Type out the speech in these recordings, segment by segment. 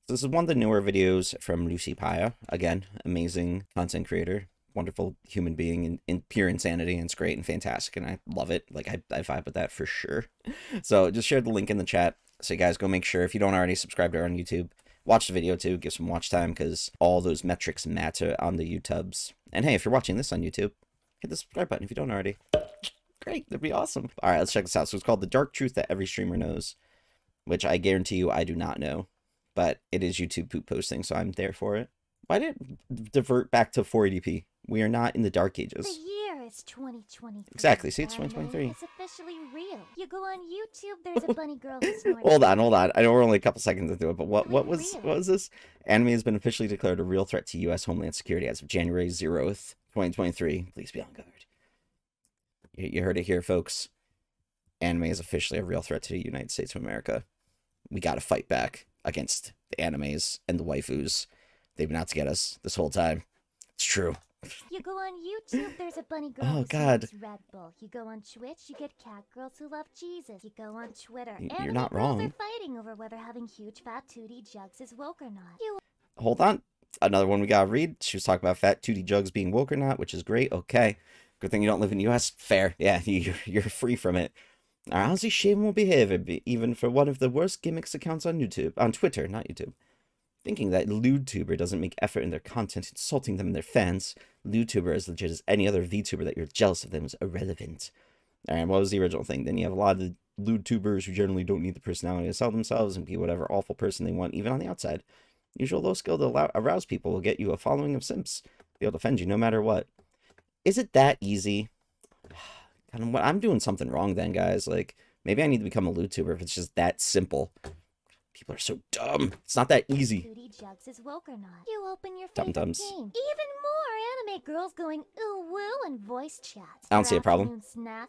This is one of the newer videos from Lucy Pyre. Again, amazing content creator, wonderful human being in pure insanity, and it's great and fantastic, and I love it. Like, I vibe with that for sure. So just share the link in the chat. So you guys go make sure, if you don't already subscribe to her on YouTube, watch the video too, give some watch time, because all those metrics matter on the YouTubes. And hey, if you're watching this on YouTube, hit the subscribe button if you don't already. Great, that'd be awesome. All right, let's check this out. So it's called The Dark Truth That Every Streamer Knows, which I guarantee you I do not know. But it is YouTube poop posting, so I'm there for it. Why did it divert back to 480p? We are not in the dark ages. The year is 2023. Exactly, see, it's 2023. It's officially real. You go on YouTube, there's a bunny girl who's snorting. Hold on. I know we're only a couple seconds into it, but what was this? Anime has been officially declared a real threat to U.S. Homeland Security as of January 0th, 2023. Please be on guard. You heard it here, folks. Anime is officially a real threat to the United States of America. We gotta fight back against the animes and the waifus. They've been out to get us this whole time. It's true. You go on YouTube, there's a bunny girl Oh, who God. snorts Red Bull. You go on Twitch, you get cat girls who love Jesus. You go on Twitter, You're not wrong. girls are fighting over whether having huge fat tootie jugs is woke or not. You Hold on. Another one we gotta read. She was talking about fat 2D jugs being woke or not, which is great. Okay. Good thing you don't live in the U.S. Fair. Yeah, you're free from it. Honestly, shameful behavior, even for one of the worst gimmicks accounts on YouTube. On Twitter, not YouTube. Thinking that LewDuber doesn't make effort in their content, insulting them and their fans. LewDuber is legit as any other VTuber that you're jealous of them is irrelevant. Alright, what was the original thing? Then you have a lot of the LewDubers who generally don't need the personality to sell themselves and be whatever awful person they want, even on the outside. Usual low skill to arouse people will get you a following of simps. They'll defend you no matter what. Is it that easy? Kind of, I'm doing something wrong then, guys. Like, maybe I need to become a LewTuber if it's just that simple. People are so dumb. It's not that easy. Tootie jugs is woke or not. You open your Dum favorite dums. game. Even more anime girls going ooh woo and voice chat. I don't see a problem. Afternoon snack.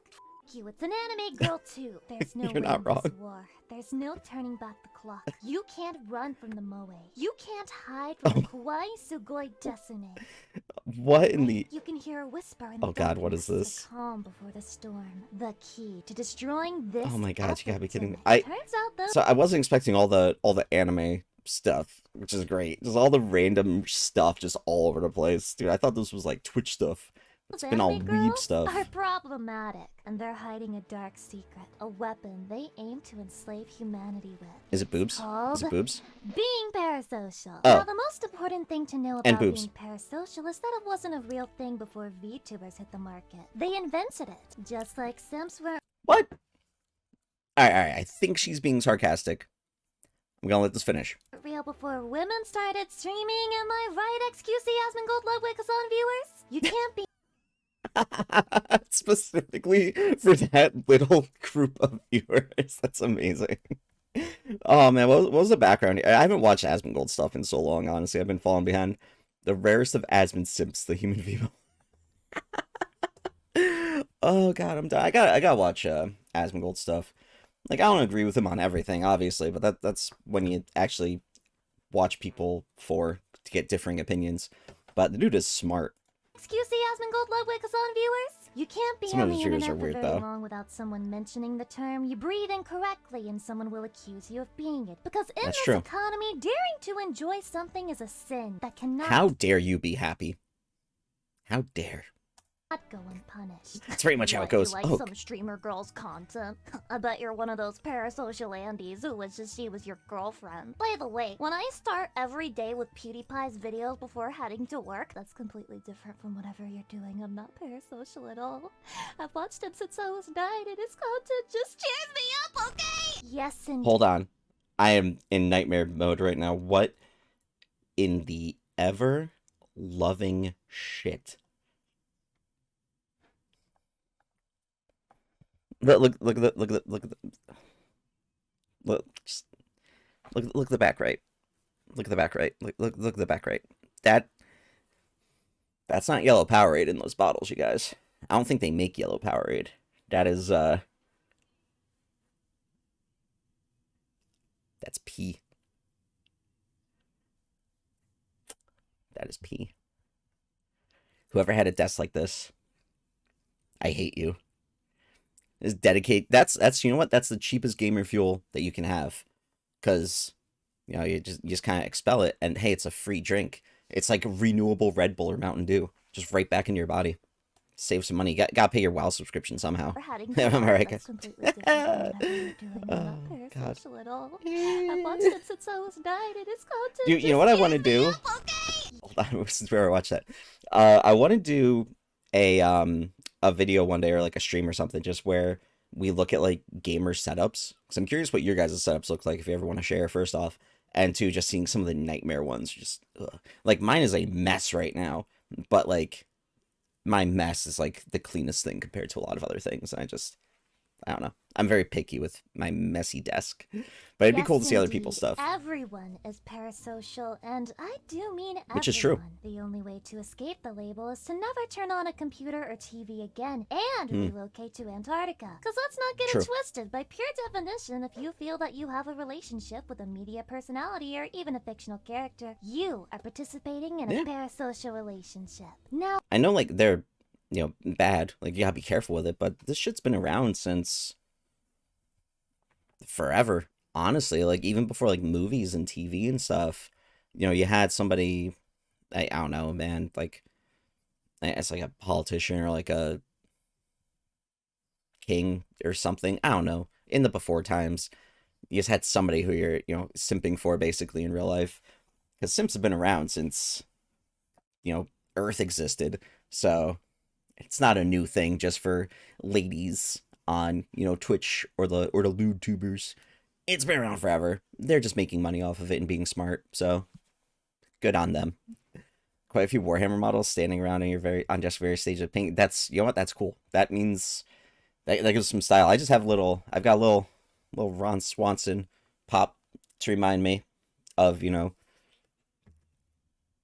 You, it's an anime girl too. There's no You're not winning this wrong. war. There's no turning back the clock. You can't run from the moe. You can't hide from the kawaii sugoi desune. What in the... You can hear a whisper in the Oh God, what is darkness, this? the calm before the storm. The key to destroying this. Oh my God, you gotta be kidding me. epidemic. Turns out the So I wasn't expecting all the anime stuff, which is great. Just all the random stuff just all over the place. Dude, I thought this was like Twitch stuff. It's been all anime weeb girls stuff. are problematic, and they're hiding a dark secret, a weapon they aim to enslave humanity with. Is it boobs? Called Is it boobs? being parasocial. Oh. Now, the most important thing to know And about boobs. being parasocial is that it wasn't a real thing before VTubers hit the market. They invented it, just like simps were What? Alright. I think she's being sarcastic. I'm gonna let this finish. real before women started streaming. Am I right, XQC Asmongold Ludwig on viewers? You can't be Specifically for that little group of viewers. That's amazing. Oh man, what was the background? I haven't watched Asmongold stuff in so long, honestly. I've been falling behind. The rarest of Asmon simps, the human people. Oh God, I'm done. I gotta watch Asmongold stuff. Like, I don't agree with him on everything, obviously, but that's when you actually watch people to get differing opinions. But the dude is smart. XQC Asmongold Ludwig on viewers? You can't be Some of on his the videos internet are for weird, very though. long without someone mentioning the term. You breathe incorrectly and someone will accuse you of being it. Because in That's this true. economy, daring to enjoy something is a sin that cannot How dare you be happy? How dare? go unpunished. That's pretty much how it What, goes. You like Oh, some streamer girl's content? I bet you're one of those parasocial Andes who wishes she was your girlfriend. By the way, when I start every day with PewDiePie's videos before heading to work, that's completely different from whatever you're doing. I'm not parasocial at all. I've watched him since I was 9 and his content just cheers me up, okay? Yes, and hold on. I am in nightmare mode right now. What in the ever loving shit? Look at the back right. Look at the back right. Look at the back right. That's not yellow Powerade in those bottles, you guys. I don't think they make yellow Powerade. That is that's pee. That is pee. Whoever had a desk like this, I hate you. Is dedicate. That's you know what? That's the cheapest gamer fuel that you can have, because You know, you just kind of expel it, and hey, it's a free drink. It's like a renewable Red Bull or Mountain Dew, just right back into your body. Save some money. Gotta pay your WoW subscription somehow. We're heading to Am I work. right, That's guys? completely different than whatever you're doing. I'm Oh not God. parasocial at all. I've watched it since I was 9, and it's You content you know just what I eats want to me do? up, okay? Hold on, since we already watched that. I want to do a video one day or like a stream or something, just where we look at like gamer setups. Because I'm curious what your guys' setups look like if you ever want to share. First off, and two, just seeing some of the nightmare ones. Just like mine is a mess right now, but like my mess is like the cleanest thing compared to a lot of other things. I don't know. I'm very picky with my messy desk, but it'd be cool to Yes, see other people's indeed. stuff, Everyone is parasocial, and I do mean which is true. everyone. The only way to escape the label is to never turn on a computer or TV again and Hmm, relocate to Antarctica. Because let's not get it true. twisted. By pure definition, if you feel that you have a relationship with a media personality or even a fictional character, you are participating in a Yeah. parasocial relationship. Now, I know like they're, bad. Like you gotta be careful with it, but this shit's been around since forever. Honestly, like even before like movies and TV and stuff. You had somebody, I don't know, man, like it's like a politician or like a king or something. I don't know. In the before times, you just had somebody who you're, simping for basically in real life. Because simps have been around since, Earth existed. So it's not a new thing just for ladies on, Twitch or the lewd tubers. It's been around forever. They're just making money off of it and being smart. So good on them. Quite a few Warhammer models standing around on just various stages of paint. That's, you know what? That's cool. That means that gives some style. I've got a little Ron Swanson pop to remind me of,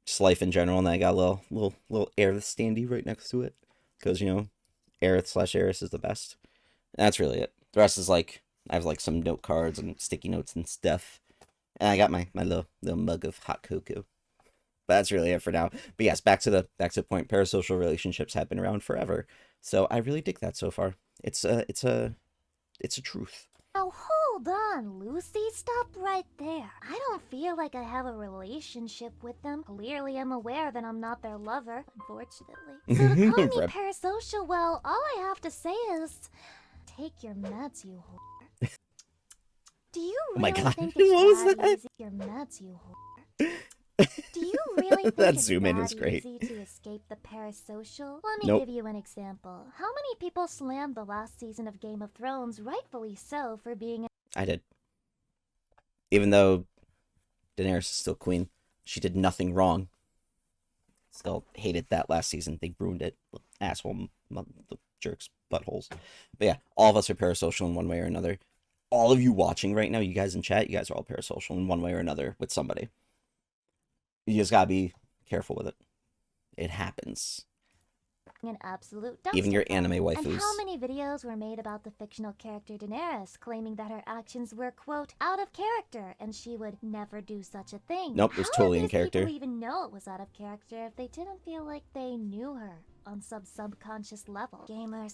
just life in general, and then I got a little Aerith standee right next to it because Aerith/Eris is the best. And that's really it. The rest is like I have like some note cards and sticky notes and stuff, and I got my little mug of hot cocoa. But that's really it for now. But yes, back to the point. Parasocial relationships have been around forever, so I really dig that so far. It's a truth. now hold on, Lucy. Stop right there. I don't feel like I have a relationship with them. Clearly, I'm aware that I'm not their lover, unfortunately. So to call me Rep- parasocial, well, all I have to say is take your meds, you whore. Do you Oh my really god, think what it's was that that? easy? Your meds, you whore. Do you really think That it's zoom in that was great. easy to escape the parasocial? Let me Nope, give you an example. How many people slammed the last season of Game of Thrones, rightfully so, for being I did. Even though Daenerys is still queen, she did nothing wrong. Still hated that last season. They ruined it. Asshole, the jerks, buttholes. But yeah, all of us are parasocial in one way or another. All of you watching right now, you guys in chat, you guys are all parasocial in one way or another with somebody. You just gotta be careful with it. It happens. an absolute Even dumpster your fire? anime And waifus. how many videos were made about the fictional character Daenerys, claiming that her actions were, quote, out of character, and she would never do such a thing? Nope, it was How totally would in these character. people even know it was out of character if they didn't feel like they knew her on some subconscious level? Gamers,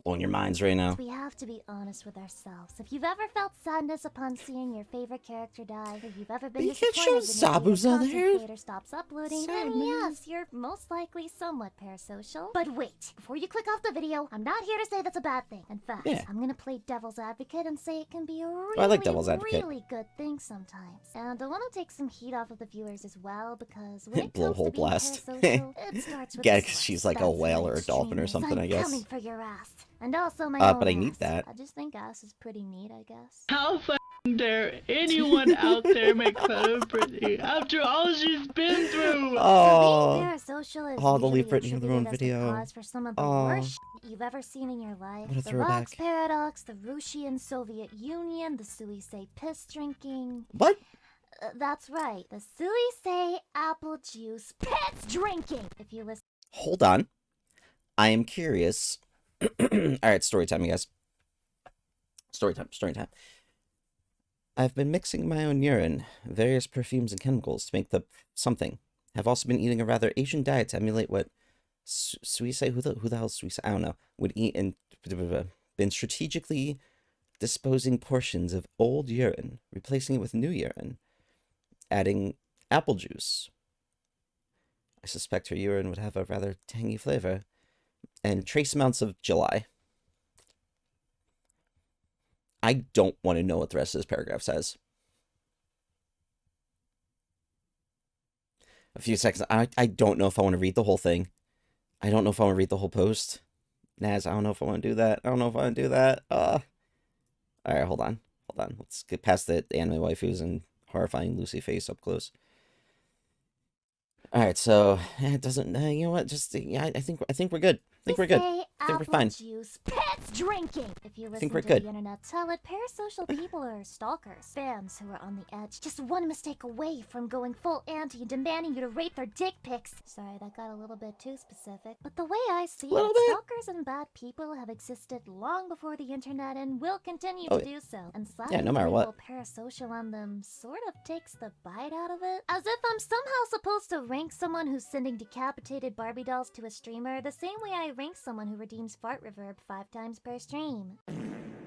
Blowing your minds right now. we have to be honest with ourselves. If you've ever felt sadness upon seeing your favorite character die, if you've ever been You can't show disappointed when Zabuza your favorite there. creator stops uploading, Sad, then man. yes, you're most likely somewhat parasocial. But wait, before you click off the video, I'm not here to say that's a bad thing. In fact, Yeah. I'm gonna play devil's advocate and say it can be a really, I like devil's advocate. really good thing sometimes. And I want to take some heat off of the viewers as well, because when it comes to Blowhole being blast. parasocial, it starts with Yeah, the 'cause source. she's like a That's whale right, or a dolphin or streamers, something, I'm I guess. coming for your ass. And also my own But I need ass. that. I just think ass is pretty neat, I guess. How f***ing dare anyone out there make fun of Brittany after all she's been through? So being Oh, parasocial is they'll really leave Brittany in their own attributed as the video. cause for some of the Oh, worst shit you've ever seen in your life. what a The throwback. Vox Paradox, the Russian Soviet Union, the Suisei piss drinking. What? That's right, the Suisei apple juice piss drinking. If you listen. Hold on. I am curious. Alright, story time, you guys. Story time. I've been mixing my own urine, various perfumes and chemicals to make the something. Have also been eating a rather Asian diet to emulate what Suisse, who the hell is Suisse? I don't know, would eat, and been strategically disposing portions of old urine, replacing it with new urine, adding apple juice. I suspect her urine would have a rather tangy flavor, and trace amounts of July. I don't want to know what the rest of this paragraph says. A few seconds. I don't know if I want to read the whole thing. I don't know if I want to read the whole post. Naz, I don't know if I want to do that. I don't know if I want to do that. Alright, hold on. Hold on. Let's get past the anime waifus and horrifying Lucy face up close. Alright, so it doesn't. You know what? Just yeah, I think we're good. I think we're good. I think we're fine. Juice, pets drinking. If you listen we're to good. the internet, tell it parasocial people are stalkers, fans who are on the edge, just one mistake away from going full anti and demanding you to rate their dick pics. Sorry, that got a little bit too specific. But the way I see it, stalkers and bad people have existed long before the internet and will continue to do so. And slapping no matter what. parasocial on them sort of takes the bite out of it. As if I'm somehow supposed to rank someone who's sending decapitated Barbie dolls to a streamer the same way I rank someone who redeems fart reverb 5 times per stream.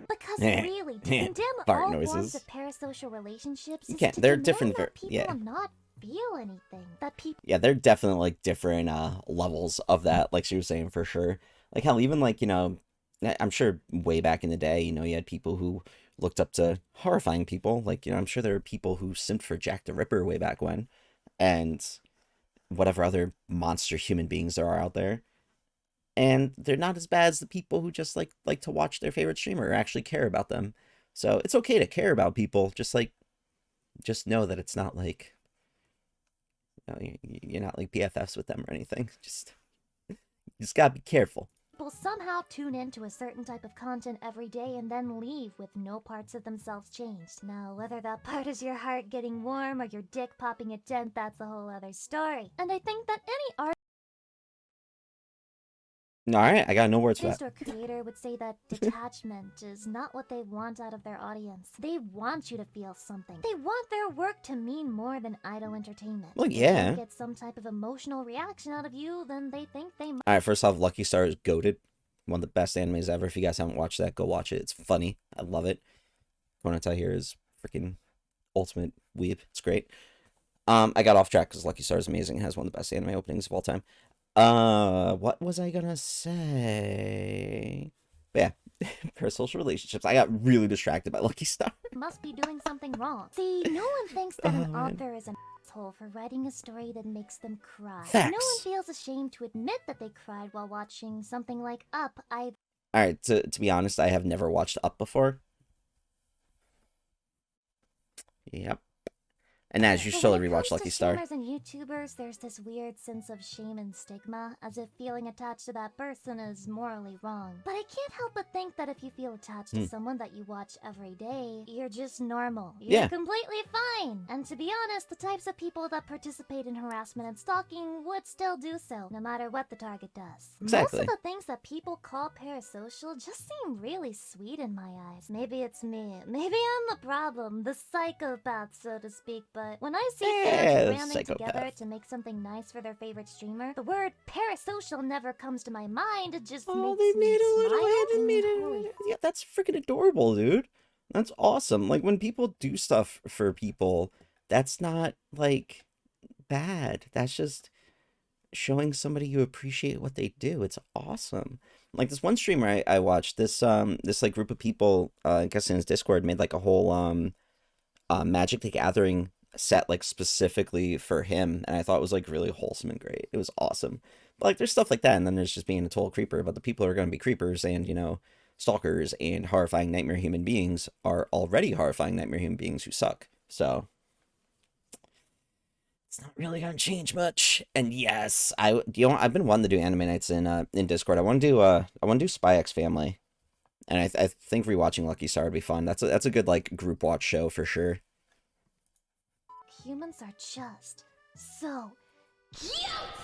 Because really, to condemn fart all noises. Forms of parasocial relationships You is can't. to They're demand different. that people Yeah. not feel anything. That people. Yeah, they're definitely like different levels of that. Like she was saying, for sure. Like hell, even like I'm sure way back in the day, you had people who looked up to horrifying people. Like I'm sure there are people who simped for Jack the Ripper way back when, and whatever other monster human beings there are out there. And they're not as bad as the people who just like to watch their favorite streamer or actually care about them. So it's okay to care about people. Just know that it's not like you're not like BFFs with them or anything. You just gotta be careful. People somehow tune into a certain type of content every day and then leave with no parts of themselves changed. Now, whether that part is your heart getting warm or your dick popping a dent, that's a whole other story. And I think that any art Alright, I got no words for that. or creator would say that detachment is not what they want out of their audience. They want you to feel something. They want their work to mean more than idle entertainment. Well, If yeah. they get some type of emotional reaction out of you, then they think they might. Alright, first off, Lucky Star is goated. One of the best animes ever. If you guys haven't watched that, go watch it. It's funny. I love it. Konata here is freaking ultimate weeb. It's great. I got off track because Lucky Star is amazing. It has one of the best anime openings of all time. What was I gonna say? But yeah, parasocial relationships. I got really distracted by Lucky Star. Must be doing something wrong. See, no one thinks that an author is an asshole for writing a story that makes them cry. Facts. No one feels ashamed to admit that they cried while watching something like Up. Alright, to be honest, I have never watched Up before. Yep. And as you should totally rewatch Lucky Star. Streamers and YouTubers, there's this weird sense of shame and stigma, as if feeling attached to that person is morally wrong. But I can't help but think that if you feel attached to someone that you watch every day, you're just normal. You're completely fine. And to be honest, the types of people that participate in harassment and stalking would still do so, no matter what the target does. Exactly. Most of the things that people call parasocial just seem really sweet in my eyes. Maybe it's me. Maybe I'm the problem, the psychopath, so to speak, but when I see fans banding together to make something nice for their favorite streamer, the word parasocial never comes to my mind. It just makes they me made a little smile. animated. Yeah, that's freaking adorable, dude. That's awesome. Like when people do stuff for people, that's not like bad. That's just showing somebody you appreciate what they do. It's awesome. Like this one streamer I watched, this like group of people, I guess in his Discord, made like a whole Magic the Gathering set like specifically for him, and I thought it was like really wholesome and great. It was awesome. But like there's stuff like that, and then there's just being a total creeper. But the people who are going to be creepers and stalkers and horrifying nightmare human beings are already horrifying nightmare human beings who suck. So it's not really going to change much. And yes, I've been wanting to do anime nights in Discord. I want to do Spy X Family, and I think rewatching Lucky Star would be fun. That's a good like group watch show for sure. Humans are just so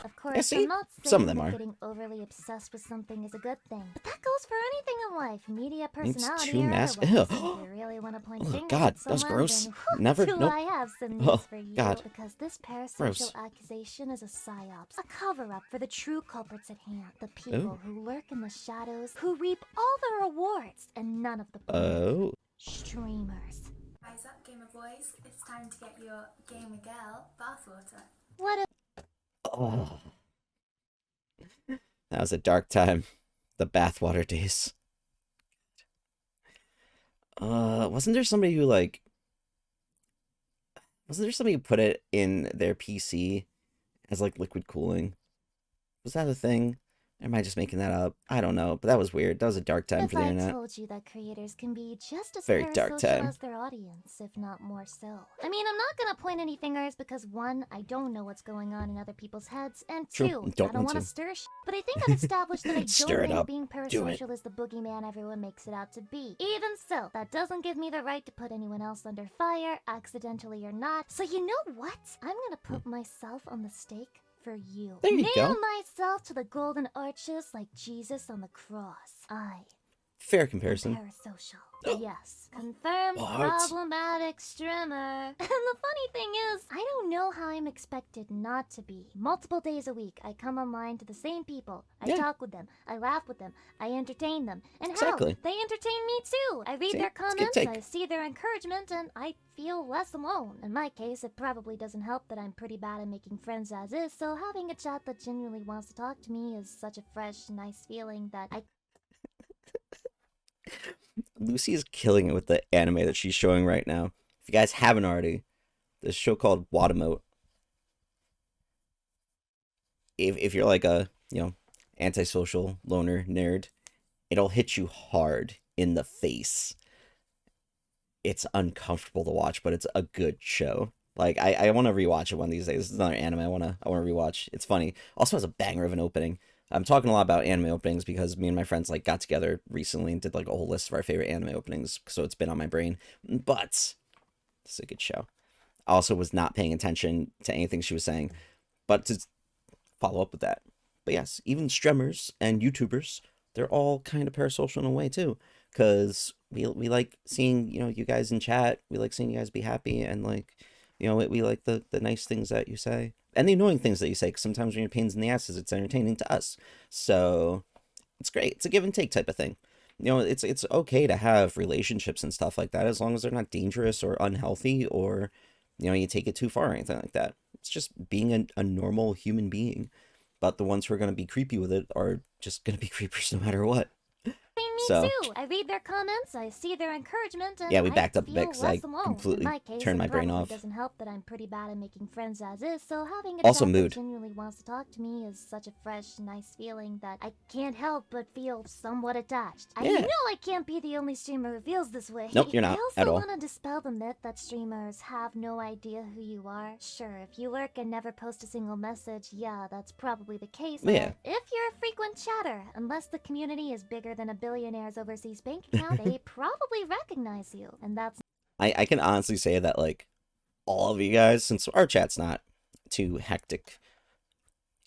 Of course, see? I'm not Some of saying them that are. getting overly obsessed with something is a good thing, but that goes for anything in life, media It's personality too or mass. otherwise. If Ew. you really want to point Oh, fingers God, at that was someone, gross. then Never. do Nope. I have some Oh, news for you? God. Because this parasocial Gross. accusation is a psyops, a cover-up for the true culprits at hand, the people Ooh. who lurk in the shadows, who reap all the rewards and none of the blame. Oh. Streamers. Rise up, gamer boys. It's time to get your gamer girl bathwater. What Oh. That was a dark time. The bathwater days. Wasn't there somebody who put it in their PC as like liquid cooling? Was that a thing? Or am I just making that up? I don't know, but that was weird. That was a dark time if for the I internet. told you that creators can be just as Very dark parasocial time. as their audience, if not more so? I mean, I'm not gonna point any fingers because one, I don't know what's going on in other people's heads, and True, two, don't I don't want want to to. stir But I think I've established that I Stir don't it think up. being Do it. parasocial is the boogeyman everyone makes it out to be. Even so, that doesn't give me the right to put anyone else under fire, accidentally or not. So you know what? I'm gonna put myself on the stake for you. There you Nail go. myself to the golden arches like Jesus on the cross. I Fair comparison. Parasocial. Yes. Confirmed What? problematic streamer. And the funny thing is, I don't know how I'm expected not to be. Multiple days a week, I come online to the same people. I Yeah. talk with them. I laugh with them. I entertain them. And Exactly. hell, they entertain me too. I read See, their it's a good comments, take. I see their encouragement, and I feel less alone. In my case, it probably doesn't help that I'm pretty bad at making friends as is, so having a chat that genuinely wants to talk to me is such a fresh, nice feeling that I Lucy is killing it with the anime that she's showing right now. If you guys haven't already, this show called Watamote. If you're like a, antisocial loner nerd, it'll hit you hard in the face. It's uncomfortable to watch, but it's a good show. Like I want to rewatch it one of these days. This is another anime I want to rewatch. It's funny. Also has a banger of an opening. I'm talking a lot about anime openings because me and my friends like got together recently and did like a whole list of our favorite anime openings. So it's been on my brain. But it's a good show. I also was not paying attention to anything she was saying, but to follow up with that. But yes, even streamers and YouTubers, they're all kind of parasocial in a way too, because we like seeing you guys in chat. We like seeing you guys be happy, and like we like the nice things that you say and the annoying things that you say. Because sometimes when you're pains in the asses, it's entertaining to us. So it's great. It's a give and take type of thing. It's okay to have relationships and stuff like that as long as they're not dangerous or unhealthy or you take it too far or anything like that. It's just being a normal human being. But the ones who are going to be creepy with it are just going to be creepers no matter what. Me So- too. I read their comments, I see their encouragement, and Yeah, we I backed up a feel bit 'cause I less alone. completely In my case, turned it my brain probably off. doesn't help that I'm pretty bad at making friends as is, so having a Also chat mood. that genuinely wants to talk to me is such a fresh, nice feeling that I can't help but feel somewhat attached. I Yeah. know I can't be the only streamer who feels this way. Nope, you're not I also at all. want to dispel the myth that streamers have no idea who you are. Sure, if you lurk and never post a single message, yeah, that's probably the case. Yeah. But if you're a frequent chatter, unless the community is bigger than a billionaire's overseas bank account, they probably recognize you, and that's I can honestly say that like all of you guys, since our chat's not too hectic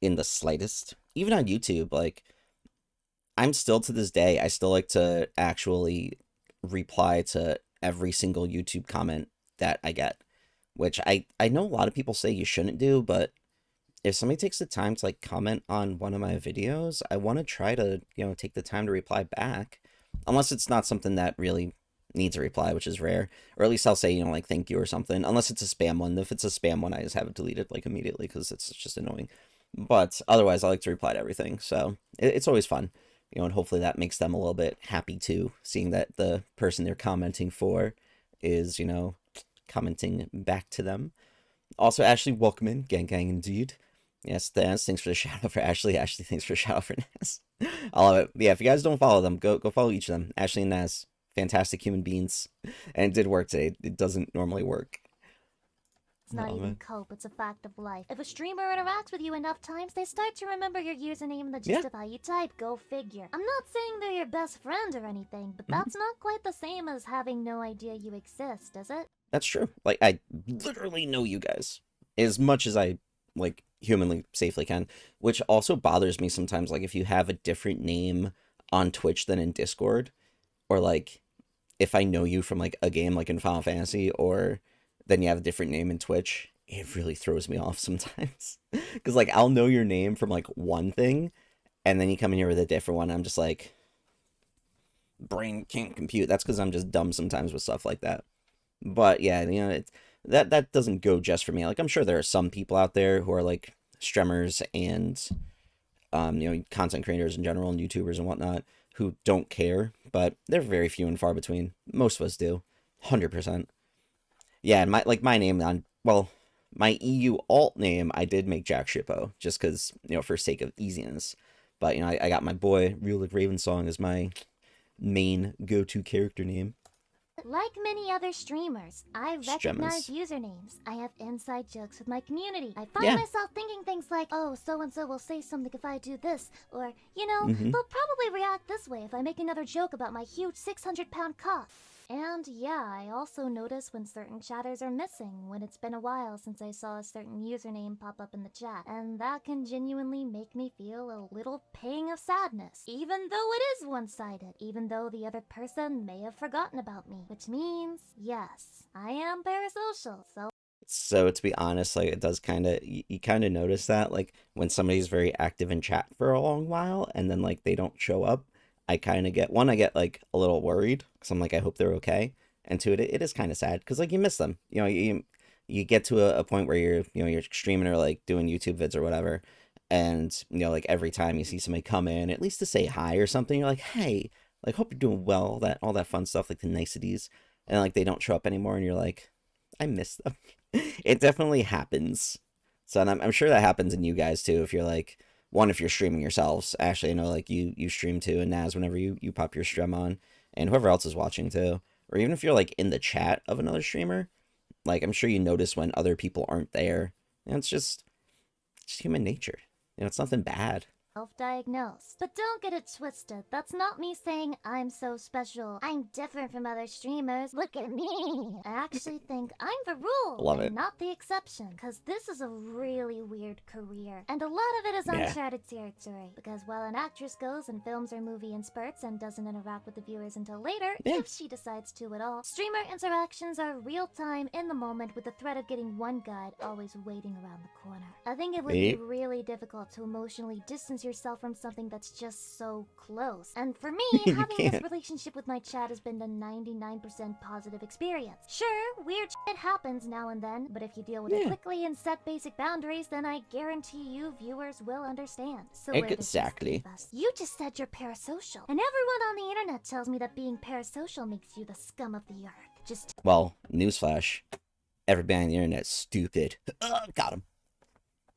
in the slightest, even on YouTube, like I'm still to this day, I still like to actually reply to every single YouTube comment that I get, which I know a lot of people say you shouldn't do, but if somebody takes the time to like comment on one of my videos, I want to try to, take the time to reply back, unless it's not something that really needs a reply, which is rare, or at least I'll say, like thank you or something, unless it's a spam one. If it's a spam one, I just have it deleted like immediately because it's just annoying. But otherwise, I like to reply to everything, so it's always fun, and hopefully that makes them a little bit happy too, seeing that the person they're commenting for is, commenting back to them. Also, Ashley, welcome in, gang indeed. Yes, Naz, thanks for the shout out for Ashley. Ashley, thanks for the shout out for Naz. I love it. Yeah, if you guys don't follow them, go follow each of them. Ashley and Naz, fantastic human beings, and it did work today. It doesn't normally work. It's not Oh, even man. cope, it's a fact of life. If a streamer interacts with you enough times, they start to remember your username and the gist Yeah. of how you type. Go figure. I'm not saying they're your best friend or anything, but that's not quite the same as having no idea you exist, is it? That's true. Like, I literally know you guys as much as I like humanly safely can, which also bothers me sometimes. Like if you have a different name on Twitch than in Discord, or like if I know you from like a game like in Final Fantasy, or then you have a different name in Twitch, it really throws me off sometimes. Because like I'll know your name from like one thing, and then you come in here with a different one. I'm just like, brain can't compute. That's because I'm just dumb sometimes with stuff like that. But yeah, it's that doesn't go just for me. Like I'm sure there are some people out there who are like streamers and content creators in general and YouTubers and whatnot who don't care, but they're very few and far between. Most of us do, 100%. Yeah, and my name on my EU alt name I did make Jack Shippo just because for sake of easiness. But I got my boy Real Like Ravensong as my main go-to character name. Like many other streamers, I recognize Streamers. usernames. I have inside jokes with my community. I find Yeah. myself thinking things like, oh, so-and-so will say something if I do this, or, Mm-hmm. they'll probably react this way if I make another joke about my huge 600-pound cough. And yeah, I also notice when certain chatters are missing, when it's been a while since I saw a certain username pop up in the chat, and that can genuinely make me feel a little pang of sadness, even though it is one-sided, even though the other person may have forgotten about me, which means, yes, I am parasocial, So to be honest, like it does kind of you kind of notice that like when somebody's very active in chat for a long while and then like they don't show up, I kind of get one, I get like a little worried because I'm like I hope they're okay, and two, it is kind of sad because like you miss them. You get to a point where you're streaming or like doing YouTube vids or whatever, and like every time you see somebody come in at least to say hi or something, you're like hey, like hope you're doing well, all that fun stuff, like the niceties, and like they don't show up anymore, and you're like I miss them. It definitely happens. So and I'm sure that happens in you guys too. If you're like one, if you're streaming yourselves. Actually, I know like you stream too, and Naz, whenever you pop your stream on, and whoever else is watching too, or even if you're like in the chat of another streamer, like I'm sure you notice when other people aren't there. And it's just human nature. It's nothing bad. self-diagnosed. But don't get it twisted. That's not me saying I'm so special. I'm different from other streamers. Look at me. I actually think I'm the rule Love and it. not the exception. Because this is a really weird career. And a lot of it is Yeah. uncharted territory. Because while an actress goes and films her movie in spurts and doesn't interact with the viewers until later, Yeah. if she decides to at all, streamer interactions are real-time in the moment with the threat of getting one guide always waiting around the corner. I think it would be Yep. really difficult to emotionally distance yourself from something that's just so close. And for me, You having this can't. relationship with my chat has been a 99% positive experience. Sure, weird shit happens now and then, but if you deal with it Yeah. quickly and set basic boundaries, then I guarantee you viewers will understand. So where does this Exactly. leave us? You just said you're parasocial. And everyone on the internet tells me that being parasocial makes you the scum of the earth. Just Well, newsflash. Everybody on the internet's stupid. Got him.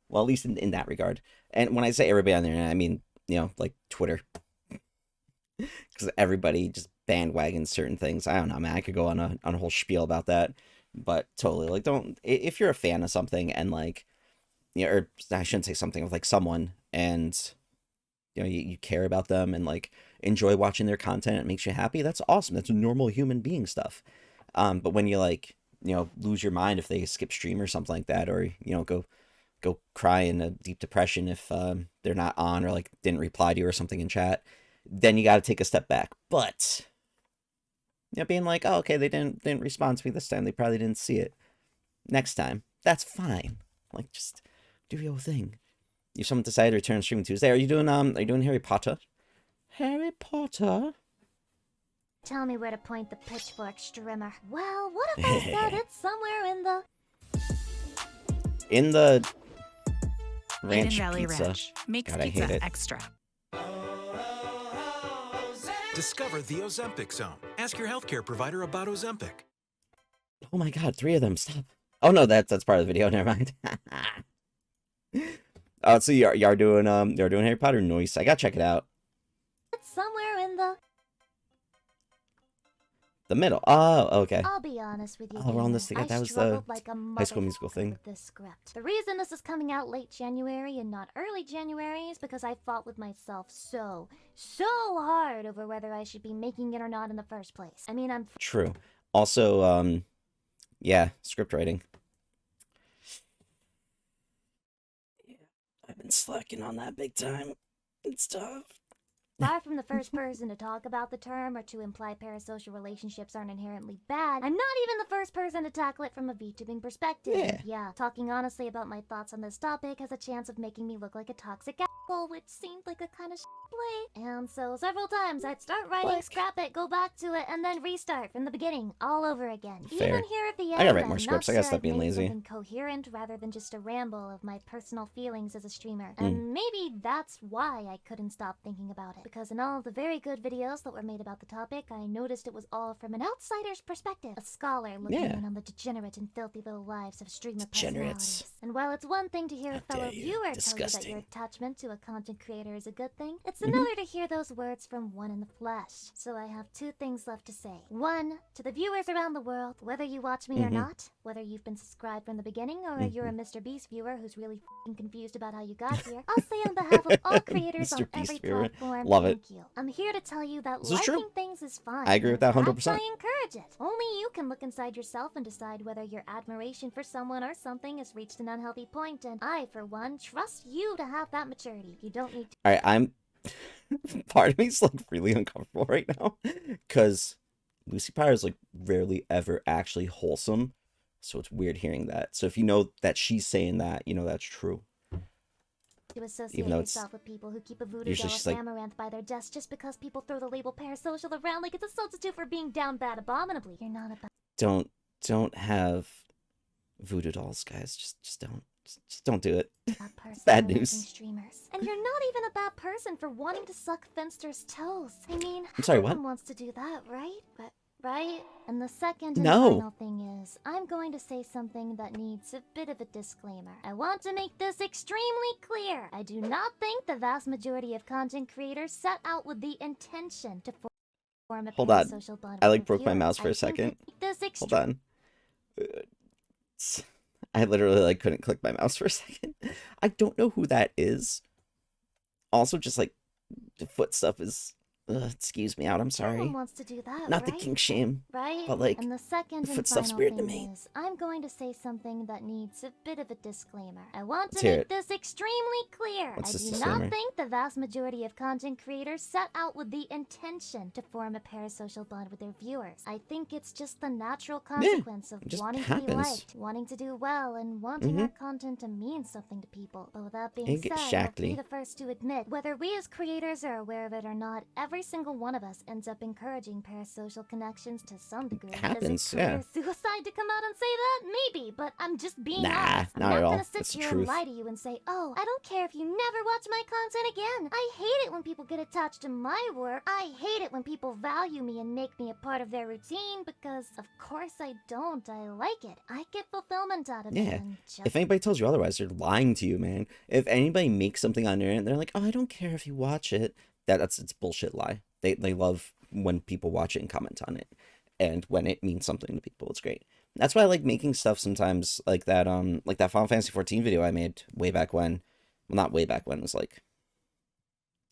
Well, at least in that regard. And when I say everybody on the internet, I mean, like Twitter. Because everybody just bandwagons certain things. I don't know, man. I could go on a whole spiel about that. But totally, like, don't, if you're a fan of something and, like, or I shouldn't say something, of like someone and, you care about them and, like, enjoy watching their content, it makes you happy, that's awesome. That's normal human being stuff. But when you, like, lose your mind if they skip stream or something like that, or, go cry in a deep depression if they're not on or like didn't reply to you or something in chat, then you got to take a step back. But being like, oh, okay, they didn't respond to me this time, they probably didn't see it. Next time, that's fine. Like, just do your thing. If someone decided to return streaming Tuesday, are you doing Harry Potter? Harry Potter? tell me where to point the pitchfork, Strimmer. Well, what if I said it's somewhere in the... In the Eden ranch Valley pizza. Ranch makes God, I hate pizza it. extra. Discover the Ozempic Zone. Ask your healthcare provider about Ozempic. Oh my god, 3 of them. Stop. Oh no, that's part of the video. Never mind. So you're doing Harry Potter. Noise. I gotta check it out. It's somewhere in the... The middle. Oh, okay. I'll be honest with you, Oh, we're on gamer. this together. I That was the struggled like a High School motherfucker Musical thing. with this script. The reason this is coming out late January and not early January is because I fought with myself so hard over whether I should be making it or not in the first place. I mean, I'm True. Also, yeah, script writing. been slacking on that big time. It's tough. Far from the first person to talk about the term or to imply parasocial relationships aren't inherently bad, I'm not even the first person to tackle it from a VTubing perspective. Yeah. And yeah, talking honestly about my thoughts on this topic has a chance of making me look like a toxic asshole, which seemed like a kind of play. And so several times I'd start writing, Like- scrap it, go back to it, and then restart from the beginning, all over again. Fair. Even here at the end, I gotta write more I'm scripts. not I gotta sure stop I've being made lazy. something coherent rather than just a ramble of my personal feelings as a streamer. And maybe that's why I couldn't stop thinking about it. Because in all of the very good videos that were made about the topic, I noticed it was all from an outsider's perspective. A scholar looking Yeah. in on the degenerate and filthy little lives of streamer Degenerates. personalities. And while it's one thing to hear a How fellow dare you. viewer tell you that Disgusting. your attachment to a content creator is a good thing, it's another to hear those words from one in the flesh. So I have two things left to say. One, to the viewers around the world, whether you watch me or not, whether you've been subscribed from the beginning or you're a Mr. Beast viewer who's really f***ing confused about how you got here, I'll say on behalf of all creators on Mr. Beast every viewer. platform, Love it. thank you. I'm here to tell you that This is true. liking things is fine. I agree with and that in 100%. fact, I encourage it. Only you can look inside yourself and decide whether your admiration for someone or something has reached an unhealthy point, and I, for one, trust you to have that maturity. You don't need to. All right, I'm. Part of me's like really uncomfortable right now because Lucy Pyre is like rarely ever actually wholesome, so it's weird hearing that. So if you know that she's saying that, you know that's true. To associate Even though it's yourself with people who keep a voodoo usually doll she's like- amaranth by their desk just because people throw the label parasocial around like it's a substitute for being down bad abominably. You're not a bad Don't have voodoo dolls, guys. Just don't. Just don't do it. person Bad for liking news. streamers. And you're not even a bad person for wanting to suck Finster's toes. I mean, I'm sorry, everyone what? wants to do that, right? Right? And the second and No. final thing is, I'm going to say something that needs a bit of a disclaimer. I want to make this extremely clear. I do not think the vast majority of content creators set out with the intention to form a Hold on. parasocial bond I with like their broke my viewers. mouse for I a think second. this Hold on. I literally like couldn't click my mouse for a second. I don't know who that is. Also, just like the foot stuff is. Excuse me out. I'm sorry. Everyone wants to do that, Not the right? kink shame. Right? But, like, and the second the and foot stuff's final weird to thing me. is, I'm going to say something that needs a bit of a disclaimer. I want Let's to hear make it. this extremely clear. What's I this do disclaimer? not think the vast majority of content creators set out with the intention to form a parasocial bond with their viewers. I think it's just the natural consequence of it just wanting to be happens. liked, wanting to do well, and wanting our content to mean something to people. But with that being said, I'll be Exactly. the first to admit, whether we as creators are aware of it or not, every single one of us ends up encouraging parasocial connections to some degree. Happens, Is it yeah. career suicide to come out and say that? Maybe, but I'm just being Nah, honest. I'm not not at all. gonna sit That's the here truth. and lie to you and say, oh, I don't care if you never watch my content again. I hate it when people get attached to my work. I hate it when people value me and make me a part of their routine because, of course, I don't. I like it. I get fulfillment out of it. Yeah. And just If anybody tells you otherwise, they're lying to you, man. If anybody makes something on their internet, they're like, "Oh, I don't care if you watch it." It's a bullshit lie. They love when people watch it and comment on it, and when it means something to people, it's great. That's why I like making stuff sometimes like that. Like that Final Fantasy 14 video I made way back when. Well, not way back when. It was like,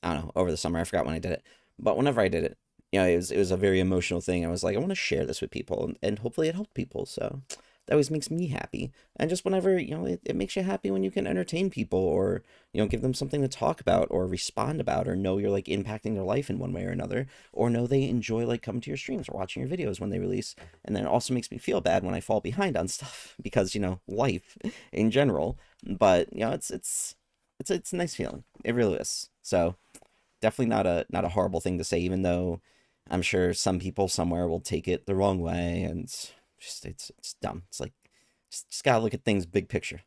I don't know, over the summer. I forgot when I did it, but whenever I did it, you know, it was a very emotional thing. I was like, I want to share this with people, and hopefully it helped people. So that always makes me happy. And just whenever, you know, it makes you happy when you can entertain people or, you know, give them something to talk about or respond about or know you're like impacting their life in one way or another, or know they enjoy like coming to your streams or watching your videos when they release. And then it also makes me feel bad when I fall behind on stuff because, you know, life in general. But, you know, it's a nice feeling. It really is. So definitely not a horrible thing to say, even though I'm sure some people somewhere will take it the wrong way, and just it's dumb. It's like just gotta look at things big picture.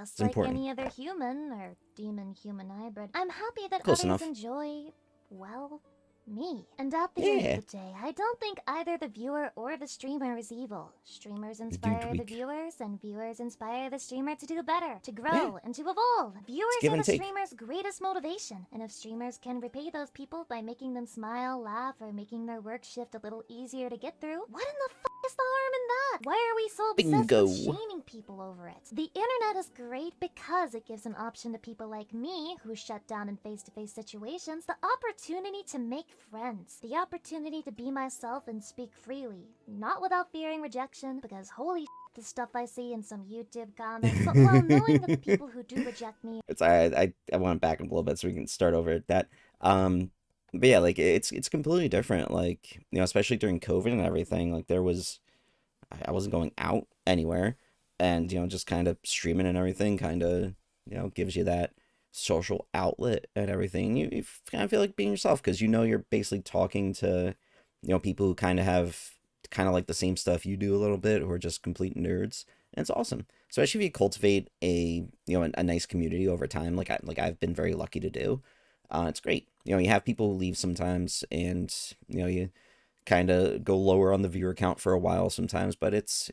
Just It's like important. any other human or demon-human hybrid, I'm happy that Close others enough. enjoy, well, me. And at the end Yeah. of the day, I don't think either the viewer or the streamer is evil. Streamers inspire the tweak. viewers, and viewers inspire the streamer to do better, to grow, and to evolve. Viewers give are and the take. streamer's greatest motivation, and if streamers can repay those people by making them smile, laugh, or making their work shift a little easier to get through, what in the f*** is the harm in that? Why are we so obsessed Bingo. with shaming people over it? The internet is great because it gives an option to people like me, who shut down in face-to-face situations, the opportunity to make friends. The opportunity to be myself and speak freely, not without fearing rejection, because holy shit, the stuff I see in some YouTube comments, but while knowing that the people who do reject me It's I went back a little bit so we can start over at that. But yeah, like it's completely different. Like, you know, especially during COVID and everything, like I wasn't going out anywhere, and you know, just kind of streaming and everything kind of, you know, gives you that social outlet and everything. You kind of feel like being yourself because you know you're basically talking to, you know, people who kind of have kind of like the same stuff you do a little bit, who are just complete nerds, and it's awesome. Especially if you cultivate a nice community over time, like I've been very lucky to do. It's great. You know, you have people who leave sometimes, and you know you kind of go lower on the viewer count for a while sometimes, but it's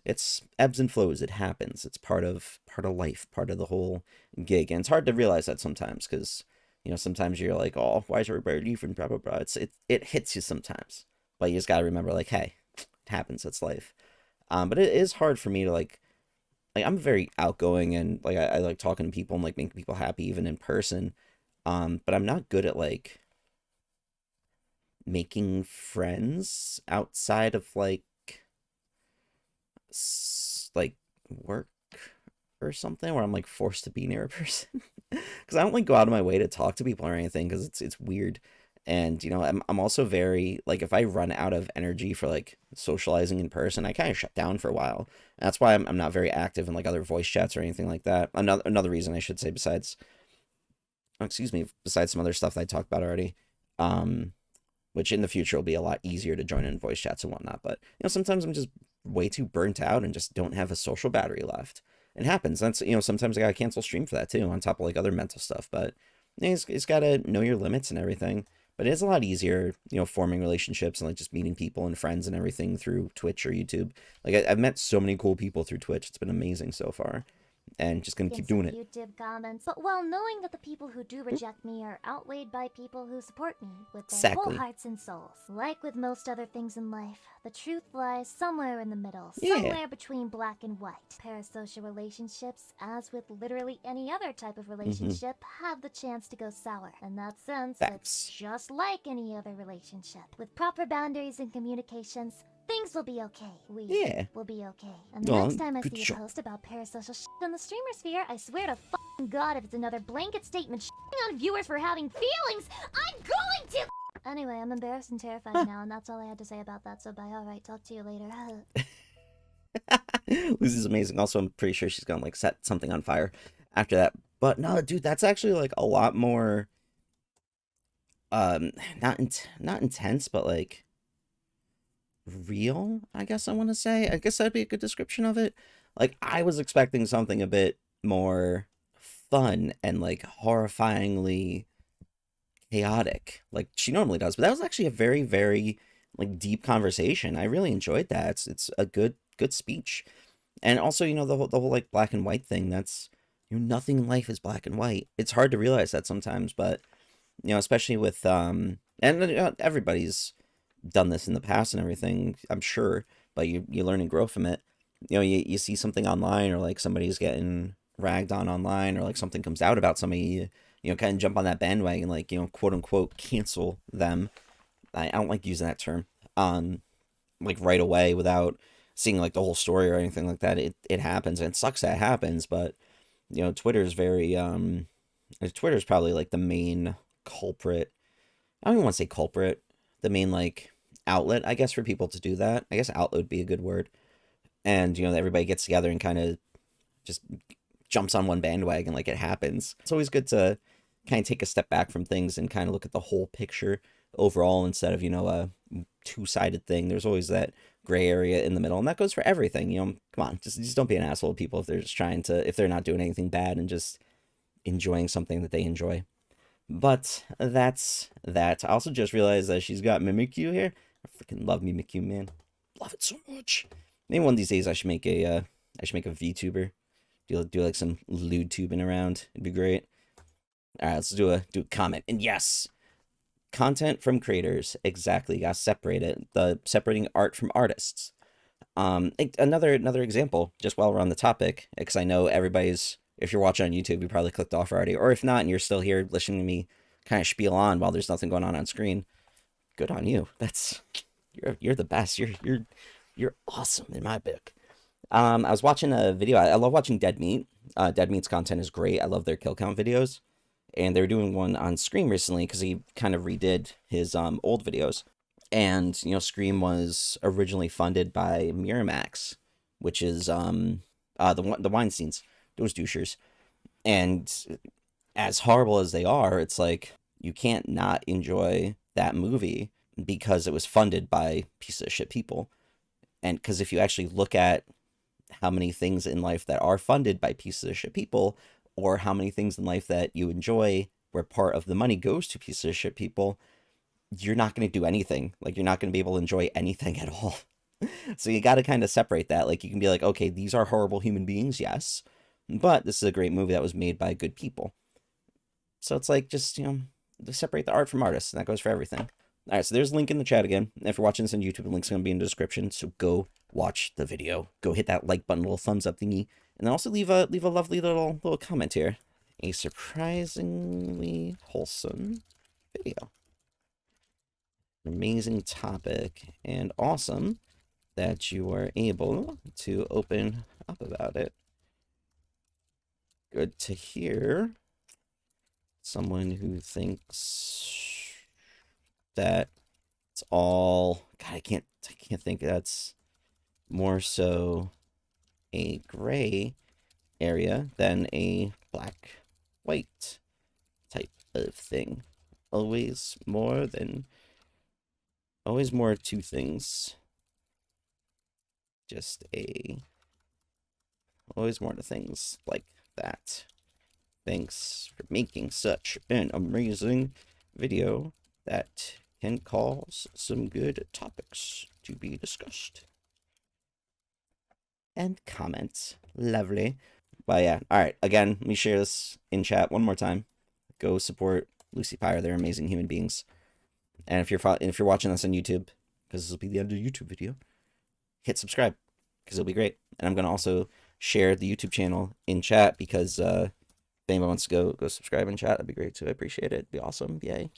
ebbs and flows. It happens. It's part of life, part of the whole gig, and it's hard to realize that sometimes because you know sometimes you're like, oh, why is everybody leaving? Blah blah blah. It hits you sometimes, but you just gotta remember like, hey, it happens. It's life. But it is hard for me to like I'm very outgoing and like I like talking to people and like making people happy even in person. But I'm not good at like making friends outside of like work or something where I'm like forced to be near a person because I don't like go out of my way to talk to people or anything because it's weird. And you know, I'm also very like if I run out of energy for like socializing in person, I kind of shut down for a while. And that's why I'm not very active in like other voice chats or anything like that. Another reason I should say besides excuse me, besides some other stuff that I talked about already. Which in the future will be a lot easier to join in voice chats and whatnot. But you know, sometimes I'm just way too burnt out and just don't have a social battery left. It happens. That's you know, sometimes I gotta cancel stream for that too, on top of like other mental stuff. But you know, it's gotta know your limits and everything. But it is a lot easier, you know, forming relationships and like just meeting people and friends and everything through Twitch or YouTube. Like I've met so many cool people through Twitch. It's been amazing so far. And just gonna keep doing it. YouTube comments, but while knowing that the people who do reject me are outweighed by people who support me with their whole Exactly. hearts and souls. Like with most other things in life, the truth lies somewhere in the middle, Yeah. somewhere between black and white. Parasocial relationships, as with literally any other type of relationship, have the chance to go sour. In that sense, Facts. it's just like any other relationship. With proper boundaries and communications, things will be okay. Yeah. Will be okay. And the Well, next time I good see job. a post about parasocial shit in the streamer sphere, I swear to f***ing God, if it's another blanket statement shitting on viewers for having feelings, I'm going to. Anyway, I'm embarrassed and terrified now, and that's all I had to say about that. So bye. All right, talk to you later. Lucy's amazing. Also, I'm pretty sure she's gonna like set something on fire after that. But no, dude, that's actually like a lot more not intense, but like real, I guess I want to say. I guess that'd be a good description of it. Like I was expecting something a bit more fun and like horrifyingly chaotic like she normally does, but that was actually a very very like deep conversation. I really enjoyed that. It's a good speech. And also, you know, the whole like black and white thing, that's you know, nothing in life is black and white. It's hard to realize that sometimes, but you know, especially with and everybody's done this in the past and everything, I'm sure, but you learn and grow from it. You know, you see something online or like somebody's getting ragged on online or like something comes out about somebody, you know, kind of jump on that bandwagon, like, you know, quote unquote, cancel them. I don't like using that term, like right away without seeing like the whole story or anything like that. It happens and it sucks that it happens, but you know, Twitter's probably like the main culprit. I don't even want to say culprit, the main like outlet, I guess, for people to do that. I guess outlet would be a good word. And, you know, everybody gets together and kind of just jumps on one bandwagon like it happens. It's always good to kind of take a step back from things and kind of look at the whole picture overall instead of, you know, a two-sided thing. There's always that gray area in the middle, and that goes for everything. You know, come on, just don't be an asshole to people if they're just trying to, if they're not doing anything bad and just enjoying something that they enjoy. But that's that. I also just realized that she's got Mimikyu here. I freaking love Mimikyu, man. Love it so much. Maybe one of these days I should make a VTuber. Do like some lewd tubing around. It'd be great. All right, let's do a comment. And yes, content from creators. Exactly. Got to separate it. The separating art from artists. Another example. Just while we're on the topic, because I know everybody's. If you're watching on YouTube, you probably clicked off already, or if not, and you're still here listening to me kind of spiel on while there's nothing going on screen. Good on you. You're the best. You're awesome in my book. I was watching a video. I love watching Dead Meat. Dead Meat's content is great. I love their kill count videos. And they were doing one on Scream recently because he kind of redid his old videos. And Scream was originally funded by Miramax, which is the Weinsteins, those douchers. And as horrible as they are, it's like you can't not enjoy that movie because it was funded by pieces of shit people. And because if you actually look at how many things in life that are funded by pieces of shit people, or how many things in life that you enjoy where part of the money goes to pieces of shit people, you're not going to do anything. Like, you're not going to be able to enjoy anything at all. So you got to kind of separate that. Like, you can be like, okay, these are horrible human beings, yes, but this is a great movie that was made by good people. So it's like, just, separate the art from artists, and that goes for everything. All right, so there's a link in the chat again. If you're watching this on YouTube, the link's going to be in the description, so go watch the video. Go hit that like button, little thumbs up thingy, and then also leave a lovely little comment here. A surprisingly wholesome video. Amazing topic, and awesome that you are able to open up about it. Good to hear someone who thinks that it's all, God, I can't think, that's more so a gray area than a black white type of thing. Always more two things. Always more to things like that. Thanks for making such an amazing video that can cause some good topics to be discussed. And comments. Lovely. But yeah, alright, again, let me share this in chat one more time. Go support Lucy Pyre, they're amazing human beings. And if you're watching this on YouTube, because this will be the end of the YouTube video, hit subscribe, because it'll be great. And I'm going to also share the YouTube channel in chat, because if anyone wants to go subscribe in chat, that'd be great too. I appreciate it. It'd be awesome. Yay.